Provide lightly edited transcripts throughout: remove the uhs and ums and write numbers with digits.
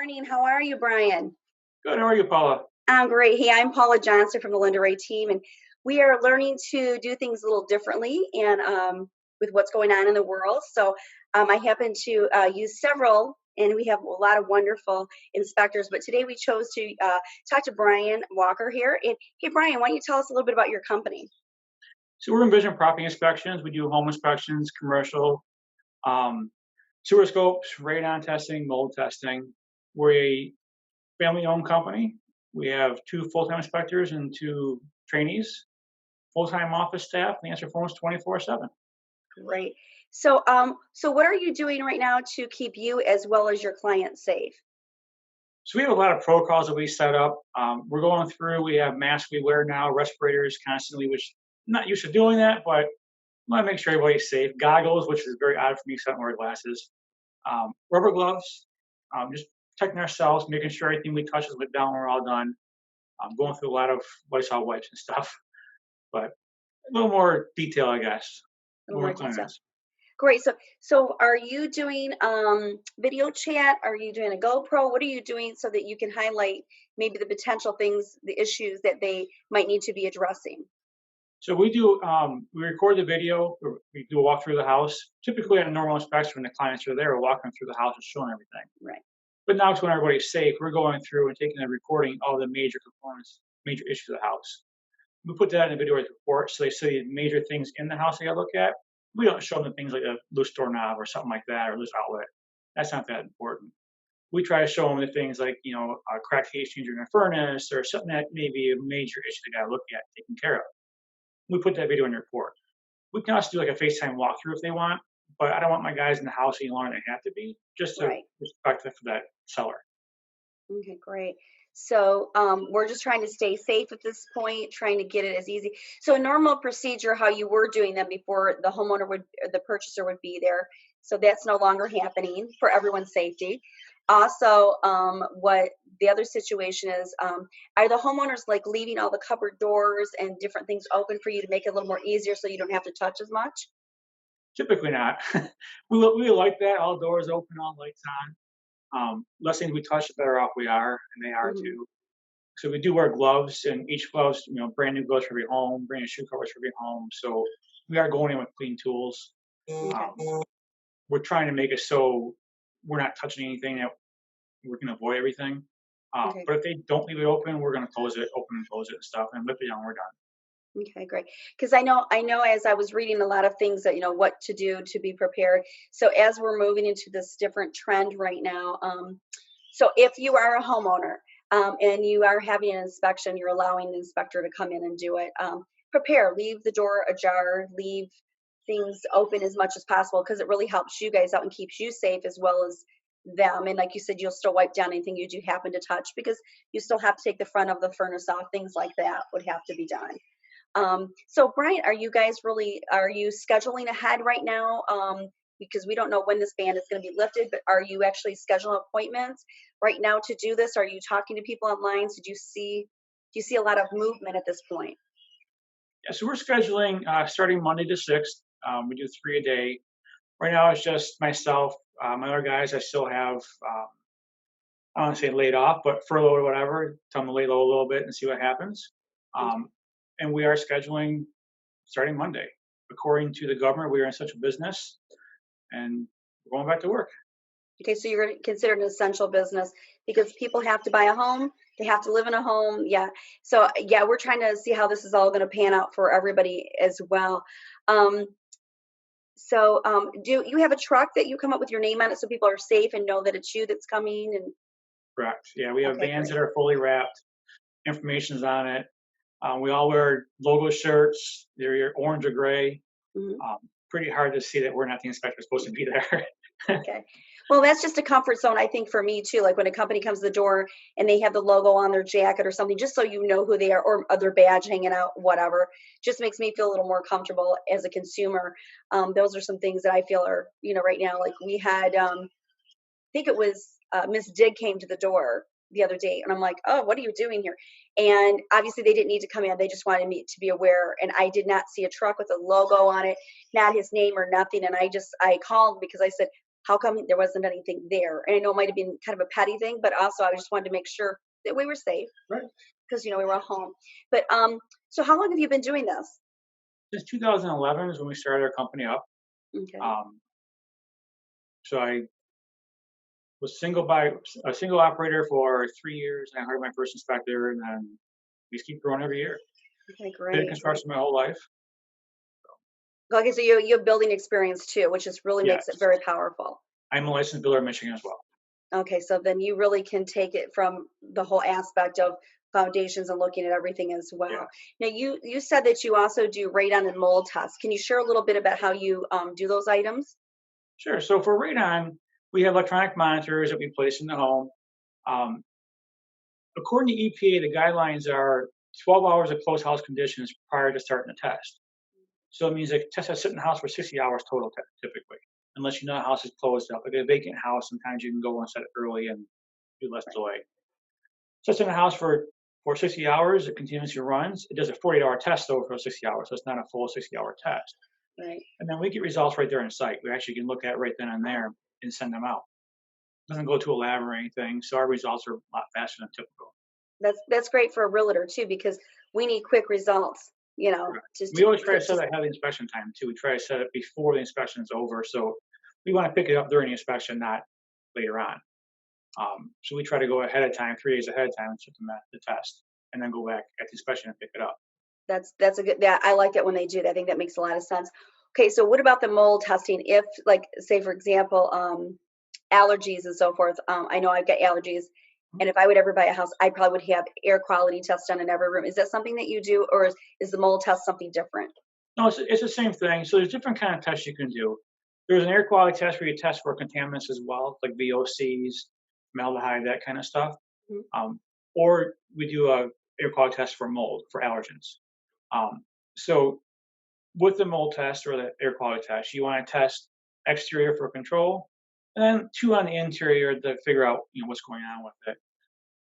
morning. How are you, Brian? Good. How are you, Paula? I'm great. Hey, I'm Paula Johnson from the Linda Ray team, and we are learning to do things a little differently and with what's going on in the world. So I happen to use several, and we have a lot of wonderful inspectors. But today we chose to talk to Brian Walker here. And hey, Brian, why don't you tell us a little bit about your company? So we're in Vision Property Inspections. We do home inspections, commercial, um, sewer scopes, radon testing, mold testing. We're a family-owned company. We have 2 full-time inspectors and 2 trainees, full-time office staff. And they answer phones 24/7. Great. So, so what are you doing right now to keep you as well as your clients safe? So we have a lot of protocols that we set up. We're going through. We have masks we wear now, respirators constantly, which I'm not used to doing that, but I want to make sure everybody's safe. Goggles, which is very odd for me because I don't wear glasses. Rubber gloves, just protecting ourselves, making sure everything we touch is lit down when we're all done. Going through a lot of Lysol wipes and stuff, but a little more detail, I guess. A little More more detail. cleanliness. Great. So are you doing video chat? Are you doing a GoPro? What are you doing so that you can highlight maybe the potential things, the issues that they might need to be addressing? So we do, we record the video, or we do a walk through the house. Typically on a normal inspection, when the clients are there, we're walking through the house and showing everything. Right. But now it's when everybody's safe, we're going through and taking and recording all the major components, major issues of the house. We put that in a video report so they see major things in the house they gotta look at. We don't show them things like a loose doorknob or something like that, or loose outlet. That's not that important. We try to show them the things like, a cracked heat exchanger in a furnace or something that may be a major issue they gotta look at, taken care of. We put that video in the report. We can also do like a FaceTime walkthrough if they want, but I don't want my guys in the house any longer than they have to be, just to Right. respect for that seller. Okay, great. So we're just trying to stay safe at this point, trying to get it as easy. So a normal procedure, how you were doing them before the homeowner would, or the purchaser would be there. So that's no longer happening for everyone's safety. Also, what the other situation is, are the homeowners like leaving all the cupboard doors and different things open for you to make it a little more easier so you don't have to touch as much? Typically not. We like that, all doors open, all lights on. Less things we touch, the better off we are, and they are Hmm. too. So we do wear gloves, and each gloves, brand new gloves for every home, brand new shoe covers for every home. So we are going in with clean tools. Okay. Um, we're trying to make it so we're not touching anything that we can avoid everything. Okay. But if they don't leave it open, we're going to close it, open and close it and stuff, and lift it down when we're done. Okay, great. Because I know as I was reading a lot of things that, what to do to be prepared. So as we're moving into this different trend right now, so if you are a homeowner and you are having an inspection, you're allowing the inspector to come in and do it. Prepare, leave the door ajar, leave things open as much as possible because it really helps you guys out and keeps you safe as well as them. And like you said, you'll still wipe down anything you do happen to touch because you still have to take the front of the furnace off. Things like that would have to be done. So Brian, are you scheduling ahead right now? Because we don't know when this ban is going to be lifted, but are you actually scheduling appointments right now to do this? Are you talking to people online? Do you see a lot of movement at this point? Yeah, so we're scheduling starting Monday the 6th. We do 3 a day. Right now it's just myself. My other guys I still have, I don't want to say laid off, but furloughed or whatever. Tell them to lay low a little bit and see what happens. Okay. And we are scheduling starting Monday. According to the government, we are in such a business, and we're going back to work. Okay, so you're considered an essential business because people have to buy a home, they have to live in a home. Yeah. So yeah, we're trying to see how this is all going to pan out for everybody as well. Um, do you have a truck that you come up with your name on it so people are safe and know that it's you that's coming? And Correct. Yeah, we have okay, vans great. that are fully wrapped. Information's on it. We all wear logo shirts. They're either orange or gray. Mhm. Um, Pretty hard to see that we're not the inspector supposed to be there. Okay. Well, that's just a comfort zone, I think, for me too. Like when a company comes to the door and they have the logo on their jacket or something, just so you know who they are, or other badge hanging out, whatever, just makes me feel a little more comfortable as a consumer. Those are some things that I feel are, right now. Like we had, think it was Miss Dig came to the door the other day, and I'm like, oh, what are you doing here? And obviously, they didn't need to come in; they just wanted me to be aware. And I did not see a truck with a logo on it, not his name or nothing. And I called because I said, how come there wasn't anything there? And I know it might have been kind of a petty thing, but also I just wanted to make sure that we were safe Right. because we were at home. But so how long have you been doing this? Since 2011 is when we started our company up. Okay, Um, so I was a single operator for 3 years, and I hired my first inspector, and then we just keep growing every year. okay, Been in great, great. construction my whole life. Okay, so you have building experience too, which just really makes it Yes, very powerful. I'm a licensed builder in Michigan as well. Okay, so then you really can take it from the whole aspect of foundations and looking at everything as well. Yes, Now, you said that you also do radon and mold tests. Can you share a little bit about how you do those items? sure. So for radon, we have electronic monitors that we place in the home. Um, According to EPA, the guidelines are 12 hours of closed house conditions prior to starting the test. So it means the test has to sit in the house for 60 hours total, typically, unless you know the house is closed up. Like a vacant house, sometimes you can go and set it early and do less Right, delay. Sits in the house for 60 hours. It continuously runs. It does a 48-hour test though for 60 hours, so it's not a full 60-hour test. right. And then we get results right there in site. We actually can look at it right then and there and send them out. Doesn't go to a lab or anything, so our results are a lot faster than typical. That's great for a realtor too because we need quick results. Correct. Just We always try to set just it ahead of the inspection time too. We try to set it before the inspection is over, so we want to pick it up during the inspection, not later on. So we try to go ahead of time, 3 days ahead of time, and ship them the test, and then go back at the inspection and pick it up. that's a good that I like that when they do that. I think that makes a lot of sense. Okay, so what about the mold testing? If like say for example, allergies and so forth. I know I've got allergies, and if I would ever buy a house, I probably would have air quality test done in every room. Is that something that you do, or is the mold test something different? No, it's the same thing. So there's different kind of tests you can do. There's an air quality test where you test for contaminants as well, like VOCs, formaldehyde, that kind of stuff. Mhm. Um, or we do a air quality test for mold for allergens. So with the mold test or the air quality test, you want to test exterior for control, and then two on the interior to figure out what's going on with it.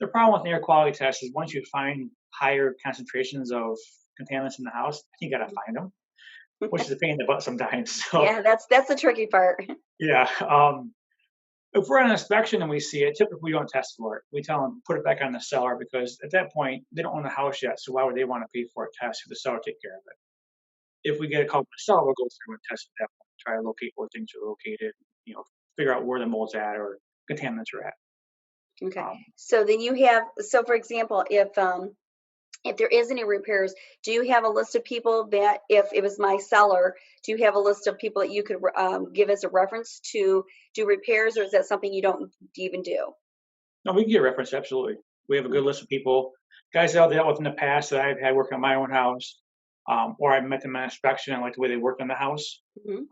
The problem with the air quality test is once you find higher concentrations of contaminants in the house, you got to find them, which is a pain in the butt sometimes. So Yeah, that's the tricky part. yeah, if we're on an inspection and we see it, typically we don't test for it. We tell them put it back on the seller because at that point they don't own the house yet, so why would they want to pay for a test if the seller take care of it? If we get a call from the seller, we'll go through and test at that point, try to locate where things are located, figure out where the mold's at or contaminants are at. Okay. Um, So then you have so for example, if there is any repairs, do you have a list of people that if it was my seller, do you have a list of people that you could give as a reference to do repairs, or is that something you don't even do? no, we can get reference, absolutely. We have a good Okay. list of people, guys that I've dealt with in the past that I've had working on my own house, or I've met them in inspection and like the way they worked on the house. Hmm.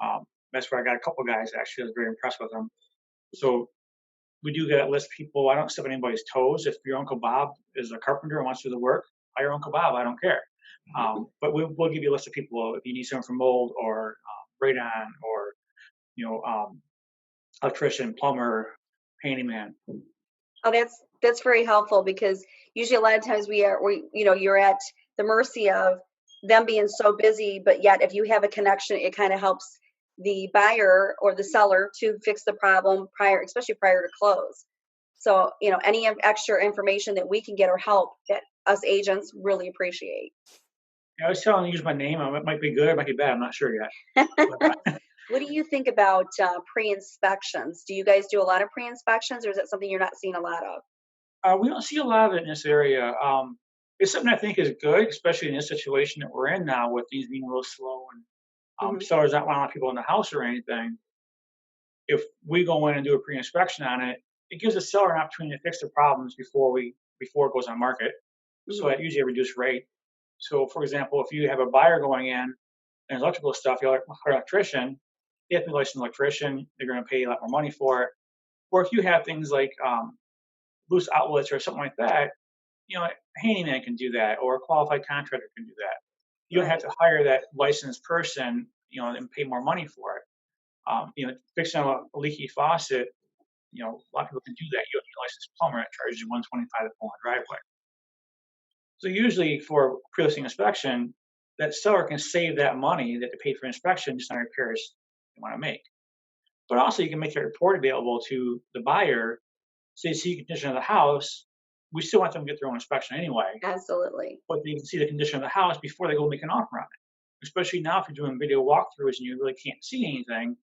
That's where I got a couple guys actually. I was very impressed with them. So we do get a list of people. I don't step on anybody's toes. If your Uncle Bob is a carpenter and wants to do the work, hire Uncle Bob. I don't care. But we'll give you a list of people if you need someone from mold or radon or you know um, electrician, plumber, handyman. Oh, that's very helpful because usually a lot of times you're at the mercy of them being so busy, but yet if you have a connection, it kind of helps the buyer or the seller to fix the problem prior, especially prior to close. So, any extra information that we can get or help that us agents really appreciate. I was telling them to use my name. It might be good, it might be bad. I'm not sure yet. But What do you think about pre-inspections? Do you guys do a lot of pre-inspections, or is that something you're not seeing a lot of? we don't see a lot of it in this area. It's something I think is good, especially in this situation that we're in now with things being real slow and Hmm. sellers not wanting a lot of people in the house or anything. If we go in and do a pre-inspection on it, it gives the seller an opportunity to fix the problems before it goes on market. So Hmm. at usually a reduced rate. So for example, if you have a buyer going in and there's electrical stuff, you're like an electrician, you have to be a licensed electrician, they're going to pay you a lot more money for it. Or if you have things like loose outlets or something like that, a handyman can do that or a qualified contractor can do that. You don't have Right, to hire that licensed person, and pay more money for it. Fixing a leaky faucet, a lot of people can do that. You don't need a licensed plumber that charges you 125 to pull a driveway. So usually for pre-listing inspection, that seller can save that money that they paid for inspection just on repairs they want to make. But also you can make that report available to the buyer, so they see the condition of the house. We still want them to get their own inspection anyway, Absolutely. but they can see the condition of the house before they go make an offer on it. Especially now if you're doing video walkthroughs and you really can't see anything,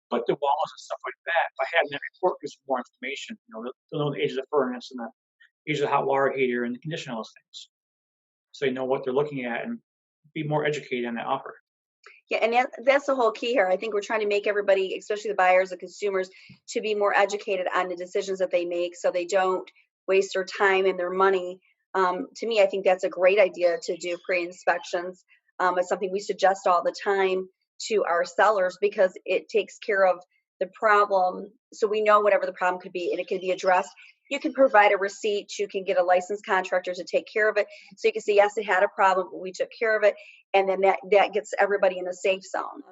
but the walls and stuff like that, by having that report gives more information. They'll know the age of the furnace and the age of the hot water heater and the condition of those things. So they know what they're looking at and be more educated on that offer. Yeah, and that's the whole key here. I think we're trying to make everybody, especially the buyers and consumers, to be more educated on the decisions that they make so they don't waste their time and their money. To me, I think that's a great idea to do pre-inspections. It's something we suggest all the time to our sellers because it takes care of the problem. So we know whatever the problem could be and it can be addressed. You can provide a receipt, you can get a licensed contractor to take care of it. So you can say, yes, it had a problem, but we took care of it, and then that gets everybody in a safe zone.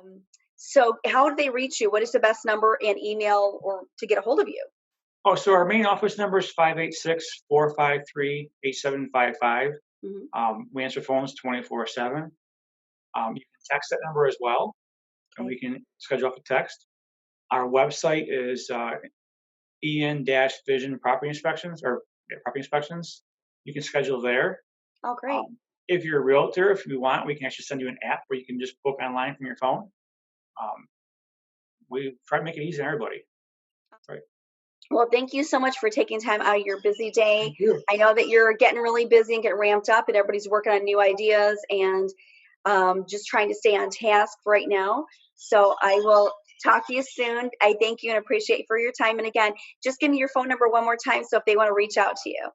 So how do they reach you? What is the best number and email or to get a hold of you? Oh, so our main office number is 586-453-8755. Hmm. We answer phones 24/7. You can text that number as well, and Okay. we can schedule off a text. Our website is en-vision property inspections or property inspections. You can schedule there. Oh, great. If you're a realtor, if you want, we can actually send you an app where you can just book online from your phone. Um, we try to make it easy on everybody. Right. Well, thank you so much for taking time out of your busy day. Thank you. I know that you're getting really busy and getting ramped up, and everybody's working on new ideas and just trying to stay on task right now. So I will talk to you soon. I thank you and appreciate you for your time. And again, just give me your phone number one more time so if they want to reach out to you.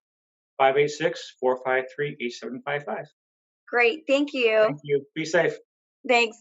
586-453-8755. Great. Thank you. Thank you. Be safe. Thanks.